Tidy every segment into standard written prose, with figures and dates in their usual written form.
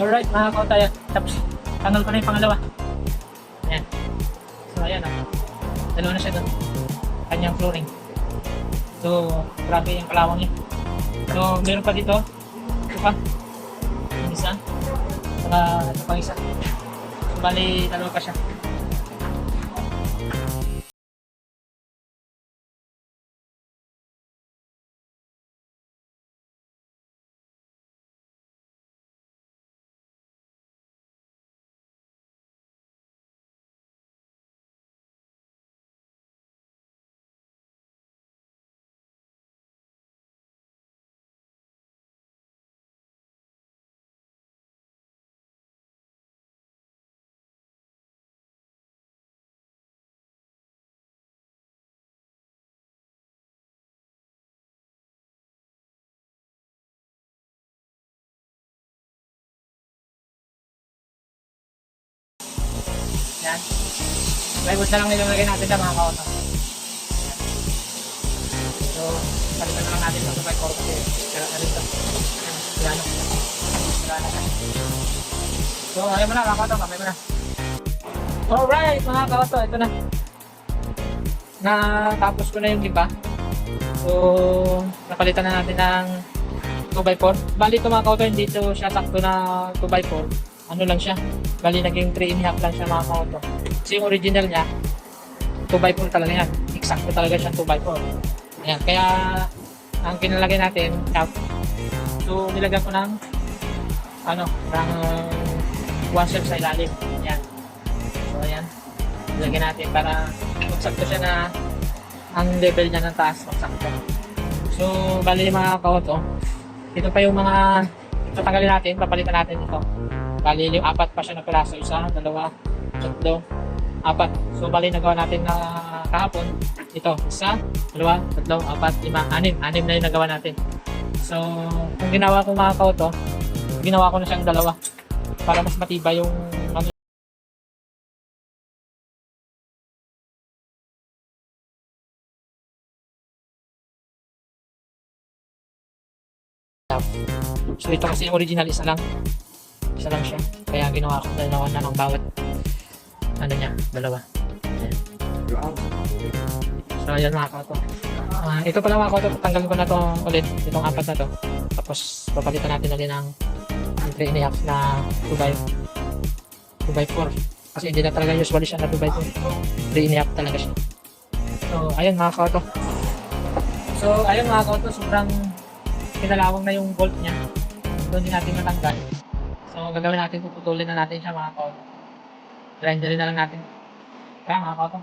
Alright mga kautay, tapos tanggal ko na yung pangalawa. Ayan. So ayan o. Dalawa na siya doon. Kanyang flooring. So grabe yung kalawang niya. So meron pa dito. Ito pa. Yung isa. Saka ito pang isa. So bali dalawa pa siya. Yan. Plywood na lang nilalagay natin na mga kaoto. So, palitan na lang natin ito by 4 kasi kaya na rin ito. Yan. Wala na siya. So, ayaw mo na mga kaoto. Kamay mo na. Alright mga kaoto. Ito na. Natapos ko na yung iba. So, napalitan na natin ng 2x4. Bali ito mga kaoto, hindi ito siya sakto na 2x4. Ano lang siya. Bali naging 3.5 lang siya mga kaoto. Kasi yung original niya, 2x4 talaga yan. Exacto talaga siya 2x4. Ayan. Kaya, ang pinalagay natin, cap. So, nilagyan ko ng, ng washer sa ilalim. Ayan. So, ayan. Nilagyan natin para magsakto siya na ang level niya ng taas. Magsakto. So, bali mga kaoto, ito pa yung mga tatanggalin natin, papalitan natin ito. Bali yung 4 pa siya na piraso. 1, 2, 3, 4. So bali nagawa natin na kahapon. Ito, 1, 2, 3, 4, 5, 6 na yung nagawa natin. So kung ginawa ko mga kauto, ginawa ko na siyang 2 para mas matibay yung So ito kasi yung original isa lang siya. Kaya ginawa ko 2 na ng bawat niya, 2. Ayan. So ayan mga kauto. Ito pala mga kauto, tanggalin ko na to ulit, itong 4 na to. Tapos papalitan natin ulit ng 3.5 na 2x4. Kasi hindi na talaga usually siya na 2x4. 3.5 talaga siya. So ayun mga kauto. Sobrang pinalawang na yung bolt niya. Doon din natin matanggal. So gagawin natin, puputulin na natin siya mga kauto. Grinderin na lang natin. Kaya mga kauto.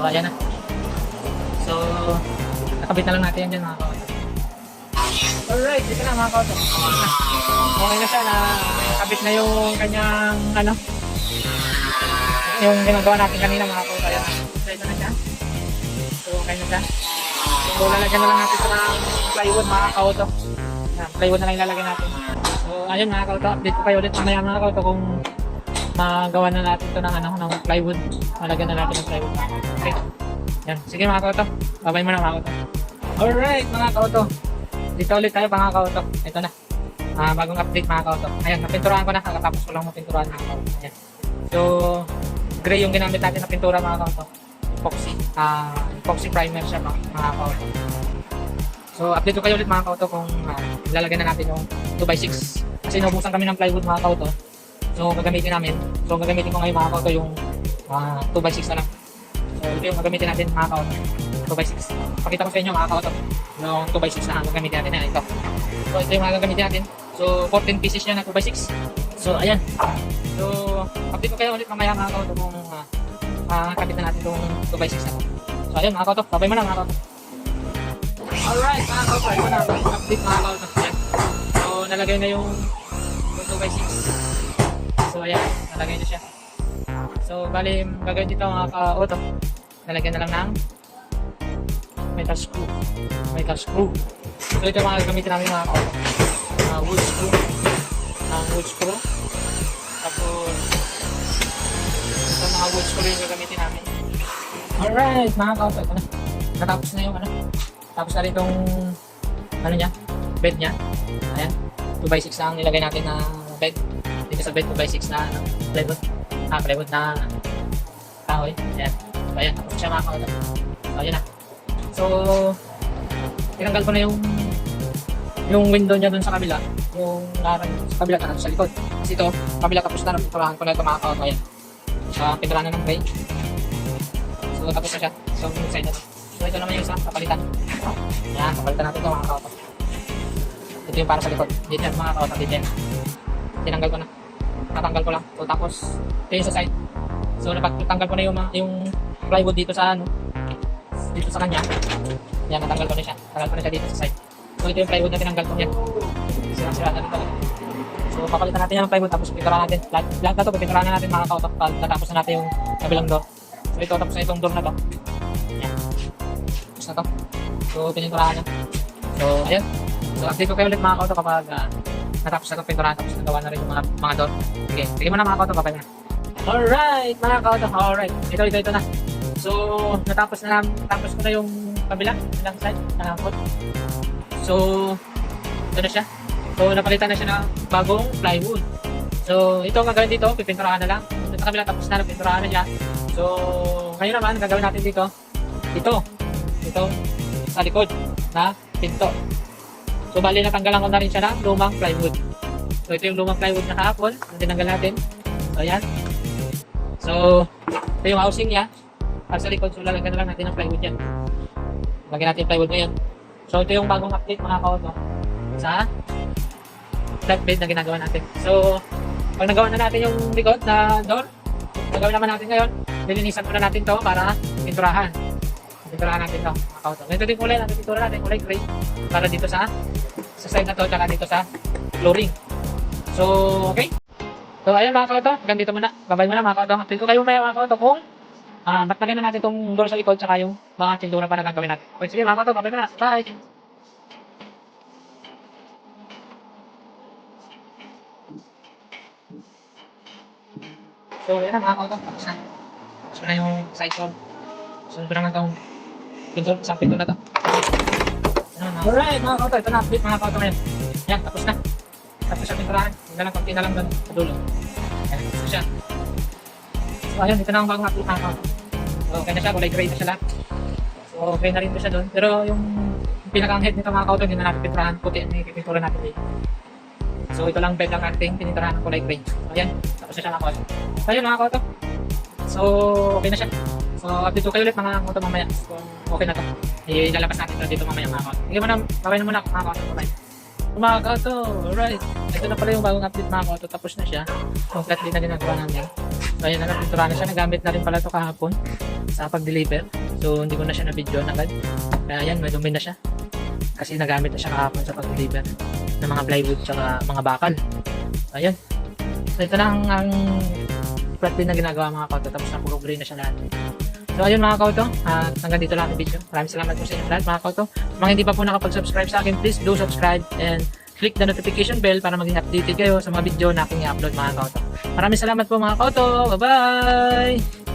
ayan na. So, nakabit na lang natin yan dyan mga kauto. Alright, dito na mga kauto. Okay na siya na nakabit na yung kanyang ano, yung ginagawa natin kanina mga kauto. Ayan na. So, ito na siya. So, okay na siya. So, lalagyan na lang natin ito ng plywood mga kauto. Plywood na lang ilalagay natin. So, ayun mga kauto. Update ko kayo ulit mamaya mga kauto kung magawa na natin ito ng, ng plywood. Malagyan na natin ng plywood. Okay. Yan. Sige mga kauto. Babay mo na mga kauto. Alright mga kauto. Dito ulit tayo mga kauto. Ito na. Bagong update mga kauto. Ayan, napinturahan ko na. Kakatapos ko lang mapinturahan mga kauto. Ayan. So, gray yung ginamit natin na pintura mga kauto. Epoxy. Epoxy primer siya mga kauto. So, update ko kayo ulit mga kauto kung ilalagyan na natin yung 2x6. Kasi naubusan kami ng plywood mga kauto. So, gagamitin namin. So, gagamitin ko ngayon mga kauto yung 2x6 na lang. So, ito yung gagamitin natin mga kauto. 2x6. Pakita ko sa inyo mga kauto. Yung 2x6 na gagamitin natin na ito. So, ito yung mga gagamitin natin. So, 14 pieces yan na 2x6. So, ayan. So, update ko kayo ulit mamaya mga kauto kung kapit na natin itong 2x6 na ito. So, ayan mga kauto. Babay mo na mga kauto. Alright mga kauto. Ito na. Update mga kauto. Ayan. So, nalagay na yung 2x6. So, ayan. Nalagay na siya. So, bali, gagawin dito mga ka-auto. Nalagyan na lang ng metal screw. Metal screw. So, ito mga gagamitin namin mga ka-auto. Wood screw. Wood screw. Tapos, ito mga wood screw yung gagamitin namin. Alright, mga ka-auto. Ito na. Natapos na yung ano. Tapos na rin itong ano niya, bed niya. Ayan. 2x6 na ang nilagay natin na bed. Dito sa bed 2x6 na ano, plywood. Plywood na kahoy. Ayan. So, ayan. Tapos siya mga kauto. So, ayan na. So, tinanggal ko na yung window niya dun sa kabila. Yung larang sa kabila na sa likod. Kasi ito, kabila tapos na pinturahan ko na ito mga kauto. Ayan. Pinturahan na ng gray. So, tapos na siya. So, yung side na ito. So, ito naman yung isa, kapalitan. Ayan, kapalitan natin ito mga kauto. Ito yung para sa likod. Dito yan mga kauto. Dito yan. Tinanggal ko na. Natanggal ko lang. So, tapos, ito yung sa side. So, napagtanggal ko na yung plywood dito sa ano, dito sa kanya. Yan, natanggal ko na siya. Tanggal ko na siya dito sa side. So, ito yung plywood na tinanggal ko niya. Sira-sira na dito. So, papalitan natin yan ng plywood tapos pinturahan natin. Lahat na ito, pinturahan na natin mga kauto. Natapos na natin yung kabilang door. So, ito, tapos na itong door na to. Yan. Tapos na to. So, pininturahan na. So, ayan. So, update ko kayo ulit mga kauto kapag natapos na itong pinturahan tapos nagawa na rin yung mga door. Sige, sige mo na mga kauto, babay na. Alright, mga kauto. Alright, ito na. So, natapos ko na yung kabila, ilang side, nakakot. So, ito na siya. So, napalitan na siya ng bagong plywood. So, ito ang gagawin dito, pipinturahan na lang. Ito kabila, tapos na, pinturahan na siya. So, ngayon naman, gagawin natin dito. Ito, sa likod na pinto. So, bali natanggalan ko na rin siya ng lumang plywood. So, ito yung lumang plywood na kahapon, na tinanggal natin. So, ayan. So, ito yung housing niya. Para sa likod, so lalagyan na lang natin ng plywood yan. Lagyan natin yung plywood ngayon. So, ito yung bagong update mga kauto sa flat bed na ginagawa natin. So, pag nagawa na natin yung likod na door, nagawin naman natin ngayon, nilinisan ko na natin to para pinturahan. Pinturahan natin to mga kauto. Ganito din kulay natin, pintura natin, kulay gray. Para dito sa side na to, tsaka dito sa flooring. So, okay. So, ayun mga kauto, hanggang dito muna. Babay muna mga kauto. Update ko kayo maya mga kauto kung matlagyan na natin itong door sa likod tsaka yung mga tindura pa na gagawin natin. Okay, sige mga kauto, babay muna. Bye! So, yan na mga kauto. Tapos na. Tapos na yung side door. Sunod ko naman itong pinto, sa pinto na to. Alright mga kauto, ito na update mga kauto ngayon. Yan, tapos na. Tapos siya pinturahan. Hindi na lang, konti na lang doon sa dulo. Yan, tapos siya. So, ayun, ito na ang bagong update mga kauto. So, okay na siya, kulay gray na siya lahat. So, okay na rin po siya doon. Pero yung pinaka-head nito mga kauto, hindi na natin pinturahan. Puti ang pipintura natin dito. So, ito lang bed lang ating pininturahan ng kulay gray. So, ayan, tapos na siya mga kauto. So, ayun mga kauto. So, okay na siya. So, update ko kayo ulit mga kauto mamaya. Kung okay na to. Ilalabas natin ito dito mamaya mga kauto. Hindi mo na, babay na muna mga kauto. Bye. Mga kauto, alright. Ito na pala yung bagong update mga kauto. Tapos na siya. So, flat din na ginagawa namin. So ayun na, napintura na siya. Nagamit na rin pala ito kahapon sa pag-deliver. So hindi ko na siya na-video na agad. Kaya ayan, may dumi na siya. Kasi nagamit na siya kahapon sa pag-deliver ng mga plywood tsaka mga bakal. Ayun. So ito na ang flat din na ginagawa mga kauto. Tapos na puro green na siya lahat. So ayun mga kauto, at hanggang dito lang ang video. Maraming salamat po sa inyo lahat mga kauto. Mga hindi pa po nakapag-subscribe sa akin, please do subscribe and click the notification bell para maging updated kayo sa mga video na aking i-upload mga kauto. Maraming salamat po mga kauto. Bye-bye!